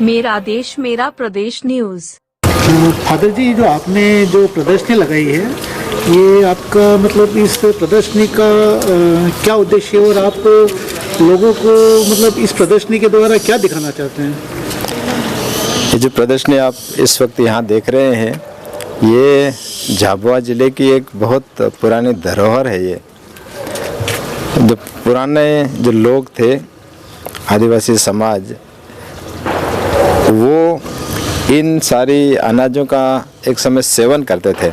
मेरा देश मेरा प्रदेश न्यूज। फादर जी, जो आपने जो प्रदर्शनी लगाई है, ये आपका मतलब इस प्रदर्शनी का क्या उद्देश्य है और आप लोगों को मतलब इस प्रदर्शनी के द्वारा क्या दिखाना चाहते हैं? ये जो प्रदर्शनी आप इस वक्त यहाँ देख रहे हैं, ये झाबुआ ज़िले की एक बहुत पुरानी धरोहर है। ये जो पुराने जो लोग थे, आदिवासी समाज, वो इन सारी अनाजों का एक समय सेवन करते थे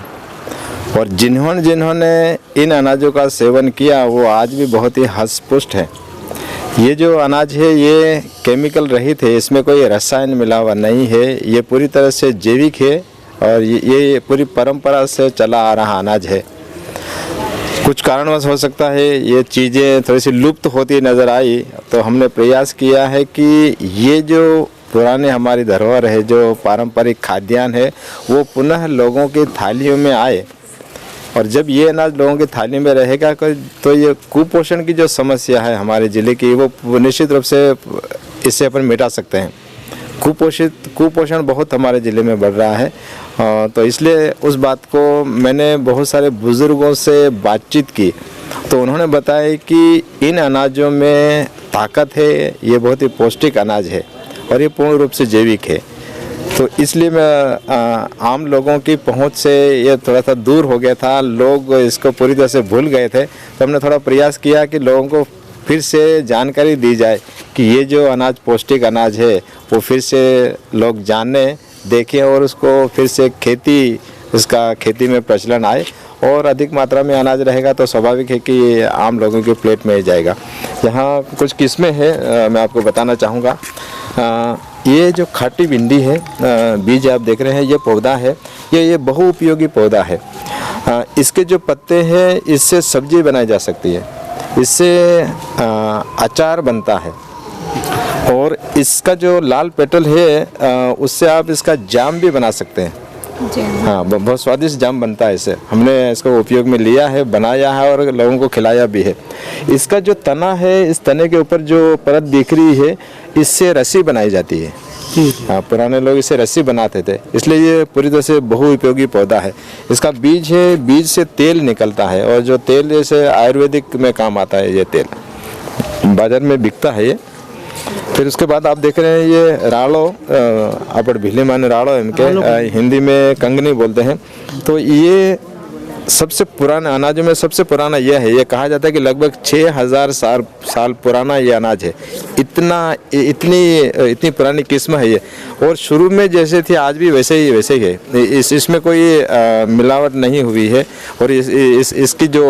और जिन्होंने इन अनाजों का सेवन किया वो आज भी बहुत ही हष्ट-पुष्ट है। ये जो अनाज है ये केमिकल रहित है, इसमें कोई रसायन मिला हुआ नहीं है, ये पूरी तरह से जैविक है और ये पूरी परंपरा से चला आ रहा अनाज है। कुछ कारणवश हो सकता है ये चीज़ें थोड़ी सी लुप्त होती नज़र आई, तो हमने प्रयास किया है कि ये जो पुराने हमारी धरोहर है, जो पारंपरिक खाद्यान्न है, वो पुनः लोगों की थालियों में आए। और जब ये अनाज लोगों की थाली में रहेगा तो ये कुपोषण की जो समस्या है हमारे ज़िले की, वो निश्चित रूप से इससे अपन मिटा सकते हैं। कुपोषण बहुत हमारे ज़िले में बढ़ रहा है, तो इसलिए उस बात को मैंने बहुत सारे बुज़ुर्गों से बातचीत की, तो उन्होंने बताया कि इन अनाजों में ताकत है, ये बहुत ही पौष्टिक अनाज है और ये पूर्ण रूप से जैविक है। तो इसलिए मैं आम लोगों की पहुंच से ये थोड़ा सा दूर हो गया था, लोग इसको पूरी तरह से भूल गए थे, तो हमने थोड़ा प्रयास किया कि लोगों को फिर से जानकारी दी जाए कि ये जो अनाज पौष्टिक अनाज है वो फिर से लोग जाने, देखें और उसको फिर से खेती में प्रचलन आए और अधिक मात्रा में अनाज रहेगा तो स्वाभाविक है कि ये आम लोगों की प्लेट में जाएगा। यहाँ कुछ किस्में हैं, मैं आपको बताना चाहूँगा। ये जो खाटी भिंडी है, बीज आप देख रहे हैं, ये पौधा है, ये बहुउपयोगी पौधा है। इसके जो पत्ते हैं, इससे सब्जी बनाई जा सकती है, इससे अचार बनता है और इसका जो लाल पेटल है उससे आप इसका जाम भी बना सकते हैं। हाँ, बहुत स्वादिष्ट जाम बनता है इससे। हमने इसको उपयोग में लिया है, बनाया है और लोगों को खिलाया भी है। इसका जो तना है, इस तने के ऊपर जो परत दिख रही है, इससे रस्सी बनाई जाती है। हाँ, पुराने लोग इसे रस्सी बनाते थे, इसलिए ये पूरी तरह से बहुउपयोगी पौधा है। इसका बीज है, बीज से तेल निकलता है और जो तेल जैसे आयुर्वेदिक में काम आता है, ये तेल बाजार में बिकता है ये। फिर उसके बाद आप देख रहे हैं ये राड़ो, आपण भिले माने राड़ो, इनके हिंदी में कंगनी बोलते हैं। तो ये सबसे पुराना अनाजों में सबसे पुराना यह है। ये कहा जाता है कि लगभग 6000 साल पुराना ये अनाज है। इतनी पुरानी किस्म है ये, और शुरू में जैसे थी आज भी वैसे ही है। इसमें कोई मिलावट नहीं हुई है और इसकी जो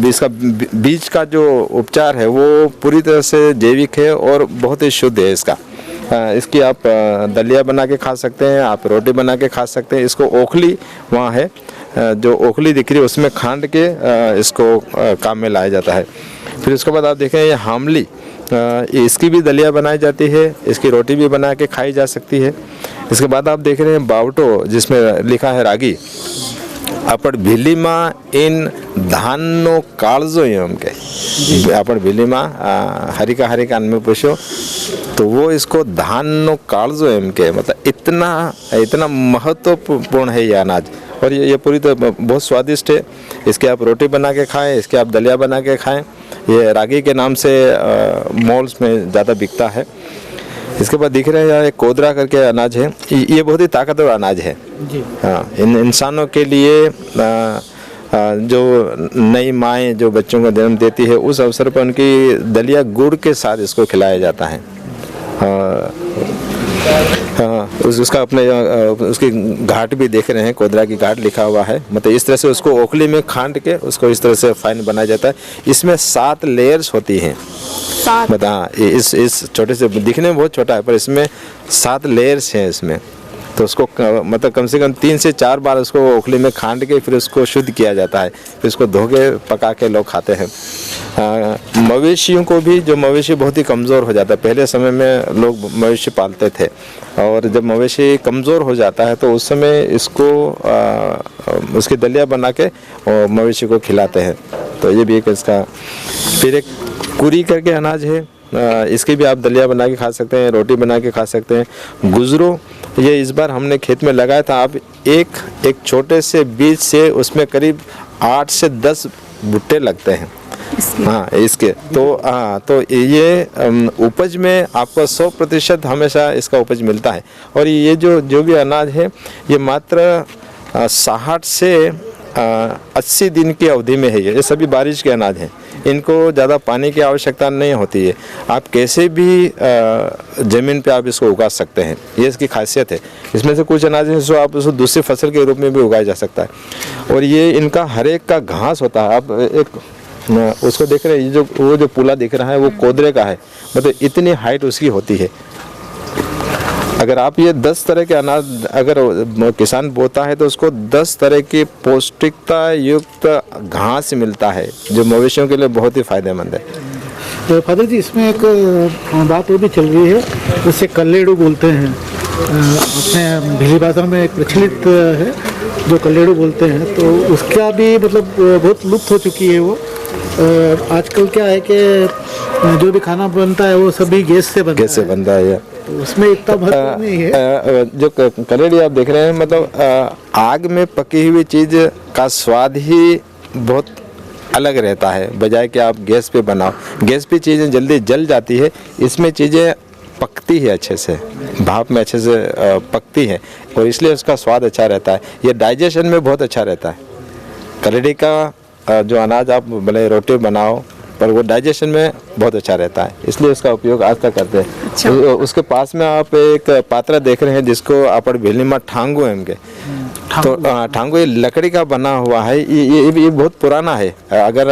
इसका बीज का जो उपचार है वो पूरी तरह से जैविक है और बहुत ही शुद्ध है। इसकी आप दलिया बना के खा सकते हैं, आप रोटी बना के खा सकते हैं। इसको ओखली वहाँ है, जो ओखली दिख रही है उसमें खांड के इसको काम में लाया जाता है। फिर उसके बाद आप देखें ये हामली, इसकी भी दलिया बनाई जाती है, इसकी रोटी भी बना के खाई जा सकती है। इसके बाद आप देख रहे हैं बावटो, जिसमें लिखा है रागी। आपण भीलीमा इन धानो कालजो एम के आपण भीलीमा हरिका अन्न पूछो, तो वो इसको धानो कालजो एम के, मतलब इतना महत्वपूर्ण है ये अनाज। और ये पूरी तो बहुत स्वादिष्ट है। इसके आप रोटी बना के खाएं, इसके आप दलिया बना के खाएं। ये रागी के नाम से मॉल्स में ज़्यादा बिकता है। इसके बाद दिख रहे हैं कोदरा करके अनाज है, ये बहुत ही ताकतवर अनाज है जी। हाँ, इन इंसानों के लिए जो नई माएँ जो बच्चों को जन्म देती है, उस अवसर पर उनकी दलिया गुड़ के साथ इसको खिलाया जाता है। उसका अपने उसकी घाट भी देख रहे हैं, कोदरा की घाट लिखा हुआ है। मतलब इस तरह से उसको ओखली में खांड के उसको इस तरह से फाइन बनाया जाता है। इसमें 7 लेयर्स होती हैं। मतलब हाँ, इस छोटे से दिखने में बहुत छोटा है, पर इसमें 7 लेयर्स हैं इसमें। तो उसको मतलब कम से कम 3 से 4 बार उसको ओखली में खांड के फिर उसको शुद्ध किया जाता है। फिर उसको धो के पका के लोग खाते हैं। मवेशियों को भी, जो मवेशी बहुत ही कमज़ोर हो जाता है, पहले समय में लोग मवेशी पालते थे और जब मवेशी कमज़ोर हो जाता है तो उस समय इसको उसकी दलिया बना के मवेशी को खिलाते हैं। तो ये भी एक इसका। फिर एक कुरी करके अनाज है, इसकी भी आप दलिया बना के खा सकते हैं, रोटी बना के खा सकते हैं। गुजरो ये इस बार हमने खेत में लगाया था। आप एक छोटे से बीज से उसमें करीब 8 से 10 भुट्टे लगते हैं। हाँ इसके तो ये उपज में आपको 100% हमेशा इसका उपज मिलता है। और ये जो भी अनाज है ये मात्र 60 से 80 दिन की अवधि में है। ये सभी बारिश के अनाज हैं, इनको ज़्यादा पानी की आवश्यकता नहीं होती है। आप कैसे भी ज़मीन पे आप इसको उगा सकते हैं, ये इसकी खासियत है। इसमें से कुछ अनाज हैं जो आप उसको दूसरी फसल के रूप में भी उगाया जा सकता है। और ये इनका हर एक का घास होता है। आप एक उसको देख रहे हैं, वो जो पुला दिख रहा है वो कोदरे का है, मतलब इतनी हाइट उसकी होती है। अगर आप ये 10 तरह के अनाज अगर किसान बोता है तो उसको 10 तरह की पौष्टिकता युक्त घास मिलता है, जो मवेशियों के लिए बहुत ही फायदेमंद है। तो फादर जी इसमें एक बात वो भी चल रही है, जिसे कल्लेड़ू बोलते हैं। अपने भिली भाषा में एक प्रचलित है जो कल्लेड़ू बोलते हैं, तो उसका भी मतलब बहुत लुप्त हो चुकी है वो। आजकल क्या है कि जो भी खाना बनता है वो सभी गैस से बनता है। तो उसमें इतना महत्व नहीं है। जो कलेड़ी आप देख रहे हैं, मतलब आग में पकी हुई चीज़ का स्वाद ही बहुत अलग रहता है, बजाय कि आप गैस पे बनाओ। गैस पे चीज़ें जल्दी जल जाती है, इसमें चीज़ें पकती है अच्छे से, भाप में अच्छे से पकती है और इसलिए उसका स्वाद अच्छा रहता है। ये डाइजेशन में बहुत अच्छा रहता है। कलेड़ी का जो अनाज आप भले रोटी बनाओ पर वो डाइजेशन में बहुत अच्छा रहता है, इसलिए उसका उपयोग आज तक करते हैं। अच्छा। उसके पास में आप एक पात्रा देख रहे हैं जिसको आपण भेली में ठांगू है इनके। तो ठांगू ये लकड़ी का बना हुआ है। ये बहुत पुराना है। अगर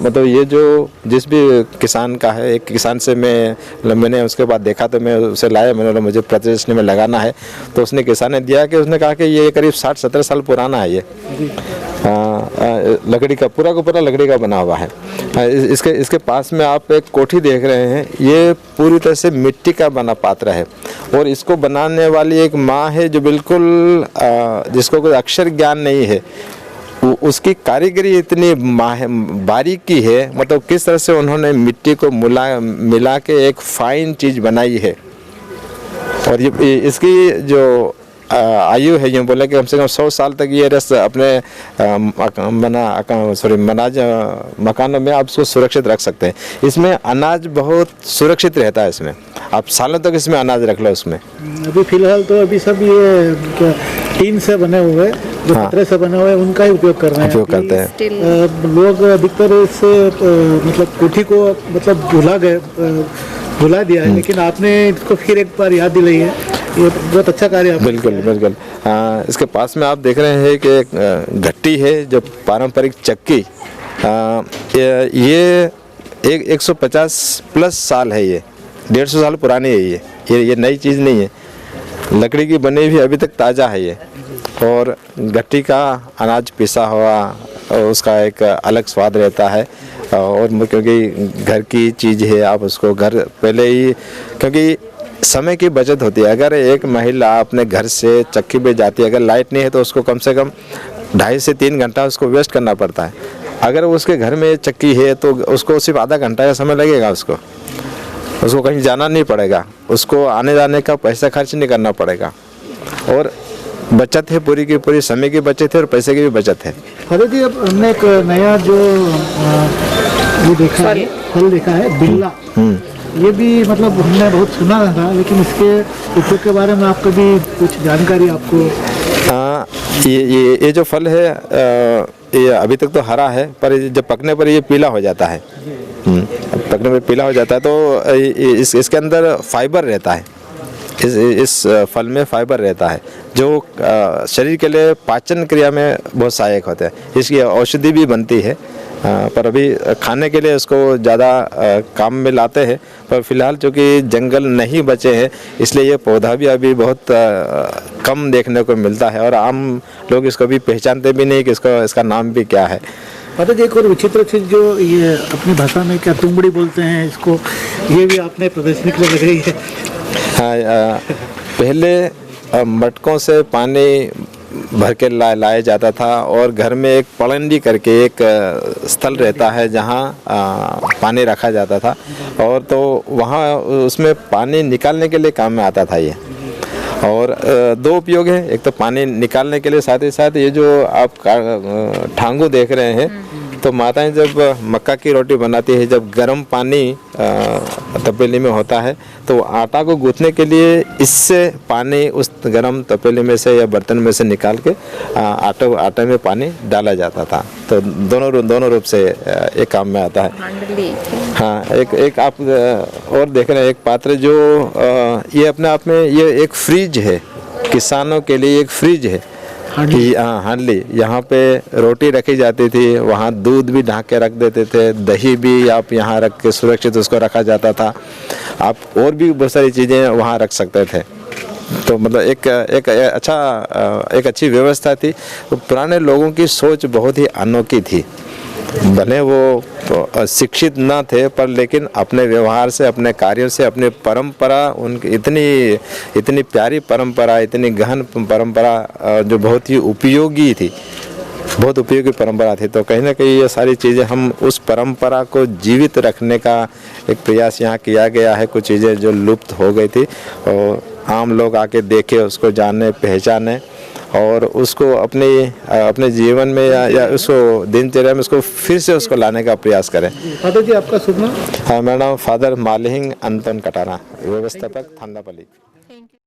मतलब ये जो जिस भी किसान का है, एक किसान से मैंने उसके बाद देखा तो मैं उसे लाया, मैंने बोला मुझे प्रदर्शनी में लगाना है। तो उसने किसान ने दिया कि उसने कहा कि ये करीब 60-70 साल पुराना है। ये लकड़ी का पूरा लकड़ी का बना हुआ है। इसके पास में आप एक कोठी देख रहे हैं, ये पूरी तरह से मिट्टी का बना पात्र है। और इसको बनाने वाली एक माँ है जो बिल्कुल जिसको कोई अक्षर ज्ञान नहीं है, उसकी कारीगरी इतनी बारीकी है, मतलब किस तरह से उन्होंने मिट्टी को मिला के एक फाइन चीज़ बनाई है। और ये इसकी जो आयु है, यूँ बोले कि कम से कम 100 साल तक ये रस अपने मकानों में आप उसको सुरक्षित रख सकते हैं। इसमें अनाज बहुत सुरक्षित रहता है, इसमें आप सालों तक इसमें अनाज रख लो। उसमें अभी फिलहाल तो अभी सब ये टीन से बने हुए, जो पत्रे से बने हुए, उनका ही उपयोग कर रहे हैं, उपयोग करते हैं लोग अधिकतर। इस मतलब कोठी को मतलब भुला दिया है, लेकिन आपने इसको फिर एक बार याद दिलाई है, ये बहुत अच्छा कार्य है। बिल्कुल। इसके पास में आप देख रहे हैं कि घट्टी है जो पारंपरिक चक्की। ये 150 प्लस साल है, ये 150 साल पुरानी है। ये नई चीज़ नहीं है, लकड़ी की बनी हुई अभी तक ताज़ा है ये। और घट्टी का अनाज पिसा हुआ और उसका एक अलग स्वाद रहता है। और क्योंकि घर की चीज़ है, आप उसको घर पहले ही, क्योंकि समय की बचत होती है। अगर एक महिला अपने घर से चक्की पे जाती है, अगर लाइट नहीं है तो उसको कम से कम 2.5 से 3 घंटा उसको वेस्ट करना पड़ता है। अगर उसके घर में चक्की है तो उसको सिर्फ आधा घंटा का समय लगेगा। उसको कहीं जाना नहीं पड़ेगा, उसको आने जाने का पैसा खर्च नहीं करना पड़ेगा। और बचत है, पूरी की पूरी समय की बचत है और पैसे की भी बचत है। फादर जी, अब हमने एक नया जो ये देखा है, फल देखा है, बिल्ला। ये भी मतलब हमने बहुत सुना था, लेकिन इसके उपयोग के बारे में आपको भी कुछ जानकारी आपको? ये जो फल है ये अभी तक तो हरा है, पर जब पकने पर ये पीला हो जाता है। पकने पर पीला हो जाता है तो इसके अंदर फाइबर रहता है। इस फल में फाइबर रहता है जो शरीर के लिए पाचन क्रिया में बहुत सहायक होता है। इसकी औषधि भी बनती है, पर अभी खाने के लिए इसको ज़्यादा काम में लाते हैं। पर फिलहाल चूँकि जंगल नहीं बचे हैं, इसलिए ये पौधा भी अभी बहुत कम देखने को मिलता है और आम लोग इसको भी पहचानते भी नहीं कि इसका नाम भी क्या है। पता जी, एक और विचित्र चीज़ जो ये अपनी भाषा में क्या तुंबड़ी बोलते हैं इसको, ये भी आपने प्रदर्शनी के लिए लगाई है। हाँ, पहले मटकों से पानी भर के लाया जाता था और घर में एक पलंडी करके एक स्थल रहता है जहाँ पानी रखा जाता था और तो वहाँ उसमें पानी निकालने के लिए काम में आता था ये। और दो उपयोग है, एक तो पानी निकालने के लिए, साथ ही साथ ये जो आप ठांगू देख रहे हैं तो माताएं जब मक्का की रोटी बनाती है, जब गर्म पानी तपेली में होता है तो आटा को गूंथने के लिए इससे पानी उस गर्म तपेली में से या बर्तन में से निकाल के आटे में पानी डाला जाता था। तो दोनों रूप से एक काम में आता है। हाँ, एक आप और देख रहे हैं एक पात्र जो ये अपने आप में ये एक फ्रिज है, किसानों के लिए एक फ्रिज है। हांडली, यहाँ पे रोटी रखी जाती थी, वहाँ दूध भी ढाँक के रख देते थे, दही भी आप यहाँ रख के सुरक्षित उसको रखा जाता था। आप और भी बहुत सारी चीज़ें वहाँ रख सकते थे। तो मतलब एक अच्छी व्यवस्था थी। तो पुराने लोगों की सोच बहुत ही अनोखी थी, भले वो शिक्षित ना थे पर लेकिन अपने व्यवहार से, अपने कार्यों से, अपनी परंपरा, उनकी इतनी प्यारी परंपरा, इतनी गहन परंपरा जो बहुत ही उपयोगी थी, बहुत उपयोगी परंपरा थी। तो कहीं ना कहीं ये सारी चीज़ें, हम उस परंपरा को जीवित रखने का एक प्रयास यहाँ किया गया है। कुछ चीज़ें जो लुप्त हो गई थी और आम लोग आके देखे, उसको जाने, पहचाने और उसको अपने जीवन में या उसको दिनचर्या में उसको फिर से उसको लाने का प्रयास करें। फादर जी, आपका शुभ नाम? हाँ, मेरा नाम फादर मालिहिंग अंतन कटारा, व्यवस्थापक थांदापल्ली।